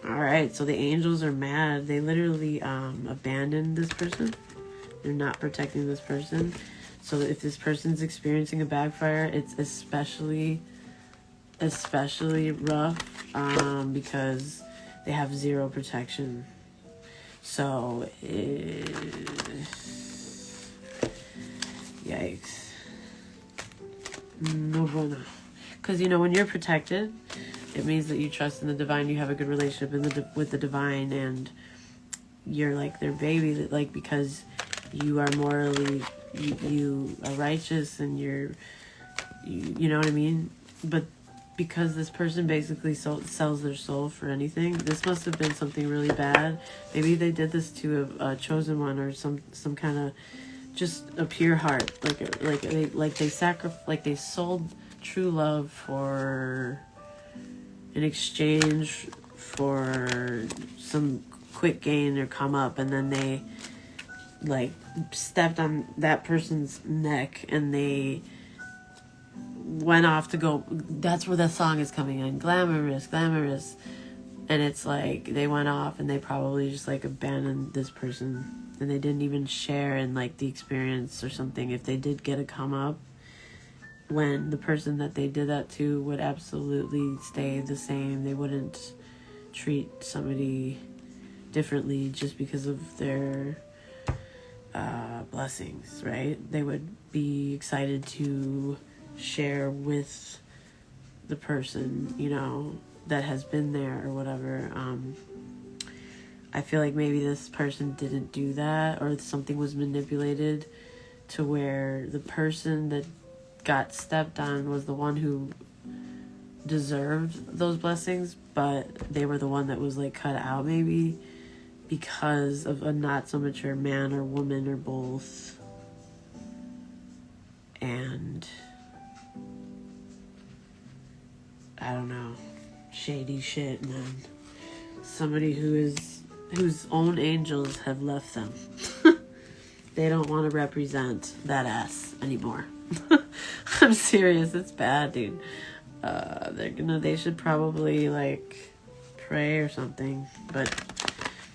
All right, so the angels are mad. They literally abandoned this person. They're not protecting this person. So if this person's experiencing a backfire, it's especially rough because they have zero protection. So, yikes. No bueno. Because, you know, when you're protected, it means that you trust in the divine, you have a good relationship with the divine, and you're like their baby, like, because you are morally, you are righteous, and you know what I mean? But because this person basically sells their soul for anything, this must have been something really bad. Maybe they did this to a chosen one, or some kind of just a pure heart, they sold true love for in exchange for some quick gain or come up, and then they like stepped on that person's neck and they went off to go. That's where the song is coming in, glamorous, and it's like they went off and they probably just like abandoned this person, and they didn't even share in like the experience or something. If they did get a come up, when the person that they did that to would absolutely stay the same, they wouldn't treat somebody differently just because of their blessings, right? They would be excited to share with the person, you know, that has been there or whatever. I feel like maybe this person didn't do that, or something was manipulated to where the person that got stepped on was the one who deserved those blessings, but they were the one that was like cut out, maybe because of a not so mature man or woman or both. And I don't know, shady shit, man. Somebody whose own angels have left them. They don't want to represent that ass anymore. I'm serious, it's bad, dude. They should probably like pray or something, but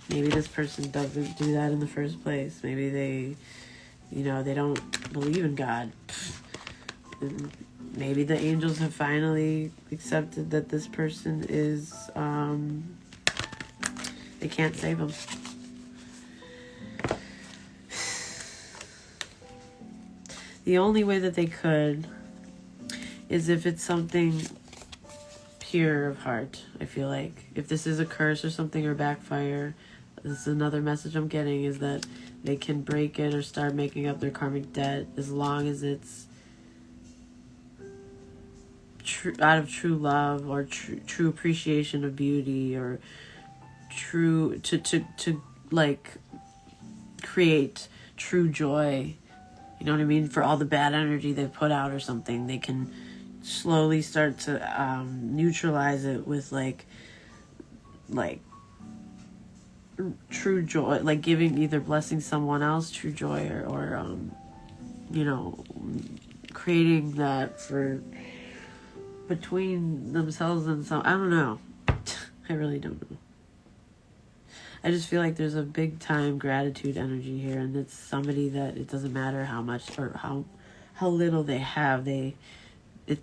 maybe this person doesn't do that in the first place. Maybe they don't believe in God. And maybe the angels have finally accepted that this person is, they can't save them. The only way that they could is if it's something pure of heart. I feel like if this is a curse or something or backfire, this is another message I'm getting, is that they can break it or start making up their karmic debt as long as it's out of true love or true appreciation of beauty, or true to like create true joy. You know what I mean? For all the bad energy they've put out or something, they can slowly start to neutralize it with like true joy, like giving, either blessing someone else true joy, or creating that for between themselves and some, I don't know. I really don't know. I just feel like there's a big time gratitude energy here, and it's somebody that it doesn't matter how much or how little they have, they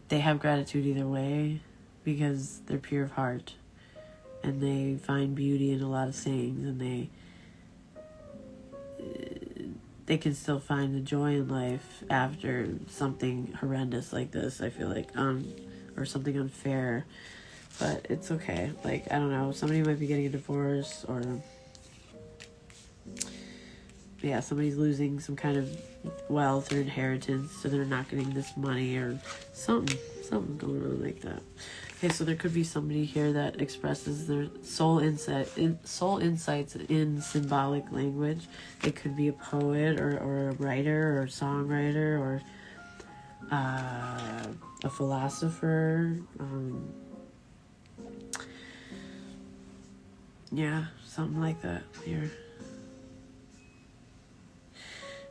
have gratitude either way, because they're pure of heart and they find beauty in a lot of things, and they can still find the joy in life after something horrendous like this, I feel like, or something unfair. But it's okay. Like, I don't know, somebody might be getting a divorce, or somebody's losing some kind of wealth or inheritance, so they're not getting this money, or something going on like that. Okay, so there could be somebody here that expresses their soul insights in symbolic language. It could be a poet or a writer or a songwriter, or a philosopher. Something like that here.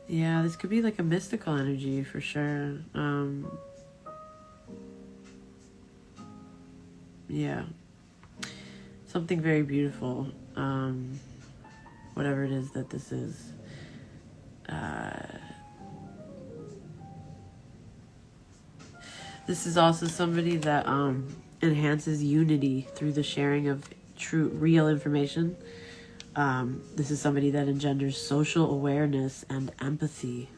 Yeah, this could be like a mystical energy for sure. Something very beautiful. Whatever it is that this is. This is also somebody that enhances unity through the sharing of real information. This is somebody that engenders social awareness and empathy.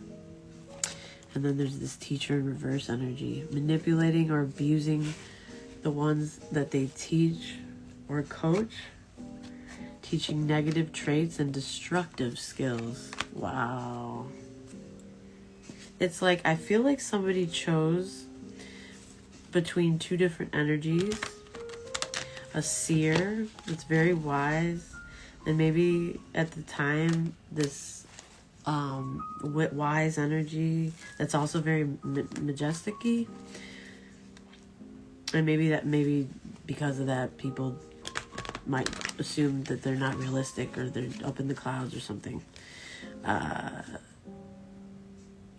And then there's this teacher in reverse energy, manipulating or abusing the ones that they teach or coach, teaching negative traits and destructive skills. Wow. It's like, I feel like somebody chose between two different energies. A seer that's very wise, and maybe at the time this wise energy that's also very majestic-y, and maybe because of that, people might assume that they're not realistic, or they're up in the clouds or something,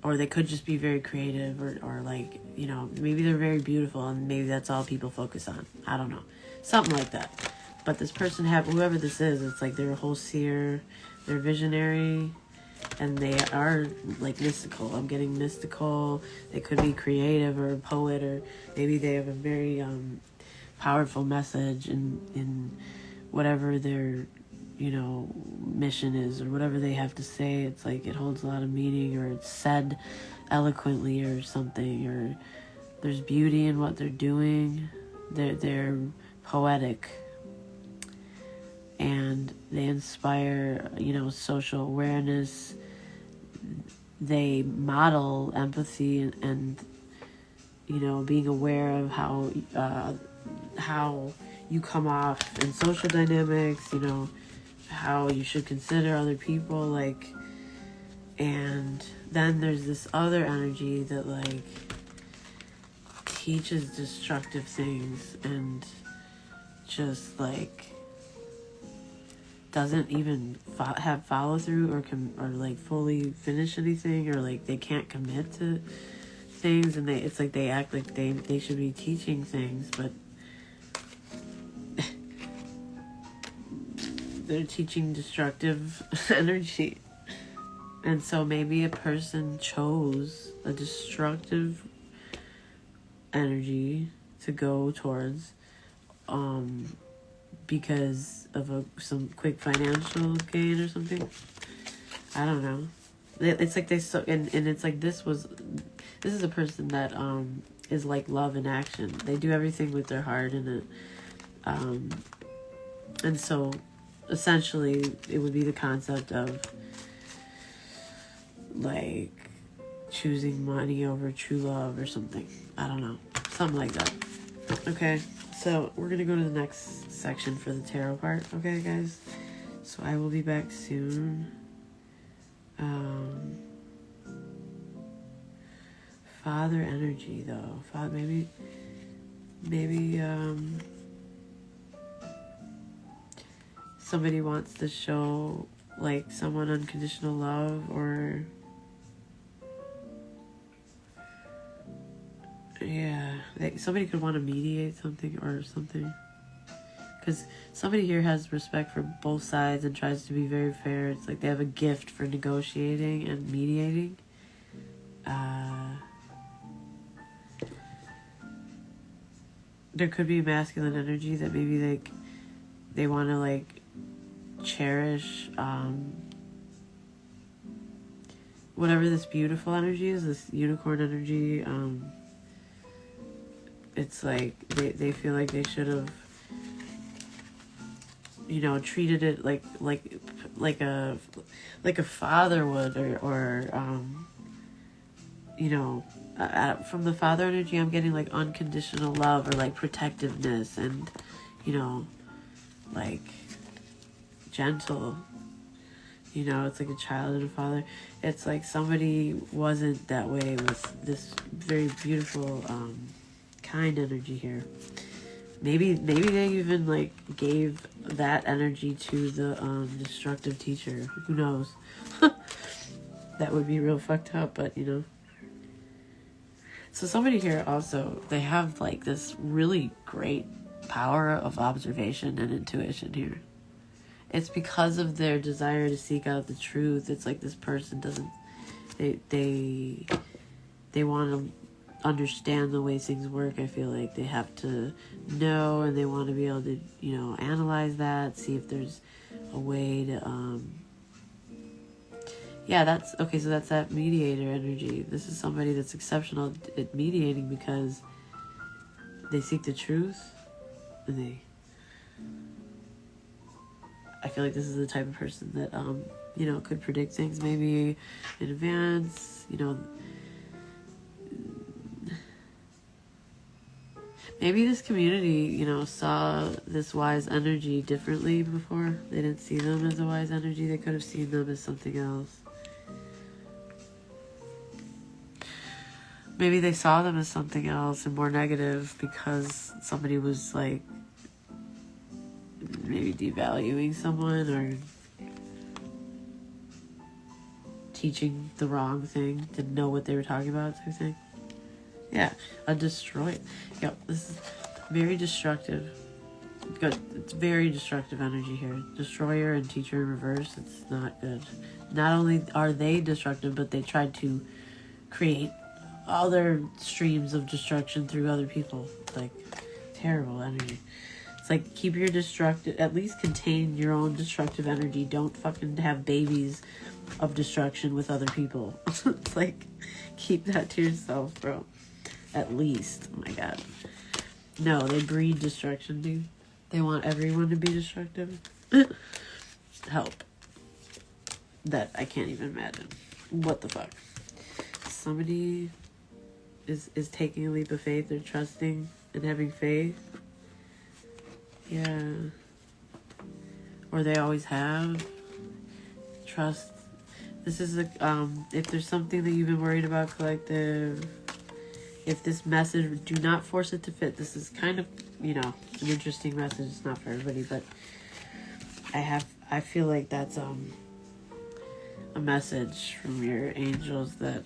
or they could just be very creative, or like, maybe they're very beautiful, and maybe that's all people focus on. I don't know. Something like that. But this person, whoever this is, it's like they're a whole seer, they're visionary, and they are like mystical. I'm getting mystical. They could be creative or a poet, or maybe they have a very powerful message in whatever their mission is, or whatever they have to say. It's like it holds a lot of meaning, or it's said eloquently or something, or there's beauty in what they're doing. They're poetic, and they inspire, social awareness. They model empathy and being aware of how you come off in social dynamics, how you should consider other people, like. And then there's this other energy that, like, teaches destructive things and just, like, doesn't even have follow through or like fully finish anything, or like they can't commit to things, and it's like they act like they should be teaching things, but they're teaching destructive energy. And so maybe a person chose a destructive energy to go towards, because of some quick financial gain or something. I don't know. It's like and it's like this is a person that is like love in action. They do everything with their heart, and and so essentially it would be the concept of, like, choosing money over true love or something. I don't know. Something like that. Okay, so we're going to go to the next section for the tarot part. Okay, guys? So I will be back soon. Father energy, though. Maybe somebody wants to show, like, someone unconditional love, or somebody could want to mediate something or something, because somebody here has respect for both sides and tries to be very fair. It's like they have a gift for negotiating and mediating. There could be masculine energy that maybe they want to, like, cherish whatever this beautiful energy is, this unicorn energy. It's like they feel like they should have, treated it like a father would, or from the father energy I'm getting, like, unconditional love, or like protectiveness, and like gentle. It's like a child and a father. It's like somebody wasn't that way with this very beautiful kind energy here. Maybe they even, like, gave that energy to the destructive teacher. Who knows? That would be real fucked up, but So somebody here also, they have, like, this really great power of observation and intuition here. It's because of their desire to seek out the truth. It's like this person doesn't, they want to understand the way things work. I feel like they have to know, and they want to be able to, analyze that, see if there's a way to, that's, okay, so that's that mediator energy. This is somebody that's exceptional at mediating because they seek the truth, and I feel like this is the type of person that, could predict things maybe in advance, Maybe this community, saw this wise energy differently before. They didn't see them as a wise energy. They could have seen them as something else. Maybe they saw them as something else and more negative because somebody was, like, maybe devaluing someone or teaching the wrong thing, didn't know what they were talking about, type thing. Yeah, a destroy. Yep, this is very destructive. Good. It's very destructive energy here. Destroyer and teacher in reverse. It's not good. Not only are they destructive, but they tried to create other streams of destruction through other people. Like, terrible energy. It's like, keep your destructive, at least contain your own destructive energy. Don't fucking have babies of destruction with other people. It's like, keep that to yourself, bro. At least. Oh my god. No, they breed destruction, dude. They want everyone to be destructive. Help. That I can't even imagine. What the fuck? Somebody is taking a leap of faith or trusting and having faith. Yeah. Or they always have. Trust. This is if there's something that you've been worried about, collective, if this message, do not force it to fit. This is kind of, an interesting message. It's not for everybody, but I feel like that's a message from your angels, that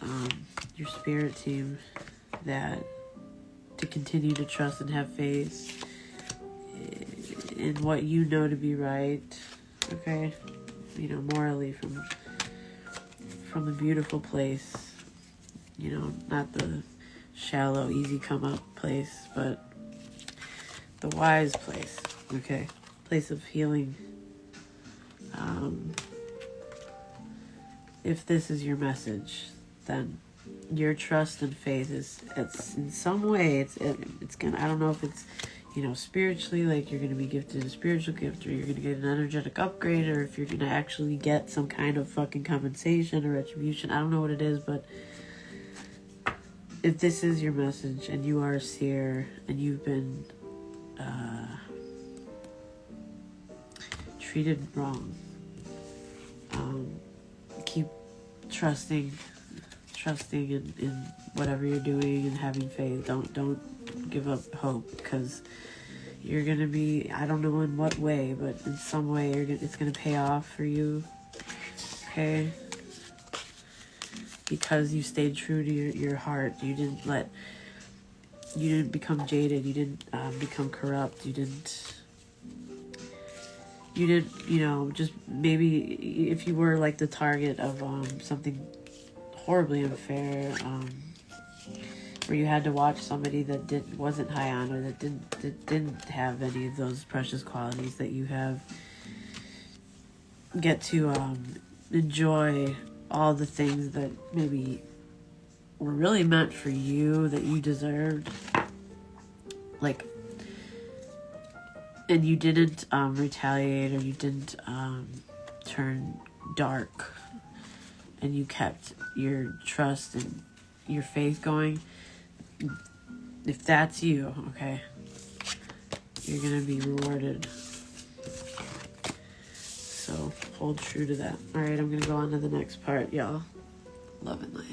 your spirit team, that to continue to trust and have faith in what you know to be right. Okay, morally from a beautiful place, not the shallow, easy come up place, but the wise place. Okay, place of healing. If this is your message, then your trust and faith it's in some way it's gonna, I don't know if it's spiritually, like you're gonna be gifted a spiritual gift, or you're gonna get an energetic upgrade, or if you're gonna actually get some kind of fucking compensation or retribution. I don't know what it is, but if this is your message and you are a seer and you've been treated wrong, keep trusting in whatever you're doing and having faith. Don't give up hope, because you're gonna be, I don't know in what way, but in some way it's gonna pay off for you. Okay, because you stayed true to your heart. You didn't become jaded. You didn't become corrupt. You didn't just maybe if you were like the target of something horribly unfair, where you had to watch somebody that wasn't high on, or that didn't have any of those precious qualities that you have, get to enjoy all the things that maybe were really meant for you, that you deserved, like, and you didn't retaliate, or you didn't turn dark, and you kept your trust and your faith going. If that's you, okay, you're gonna be rewarded. So hold true to that. All right, I'm gonna go on to the next part, y'all. Love and light.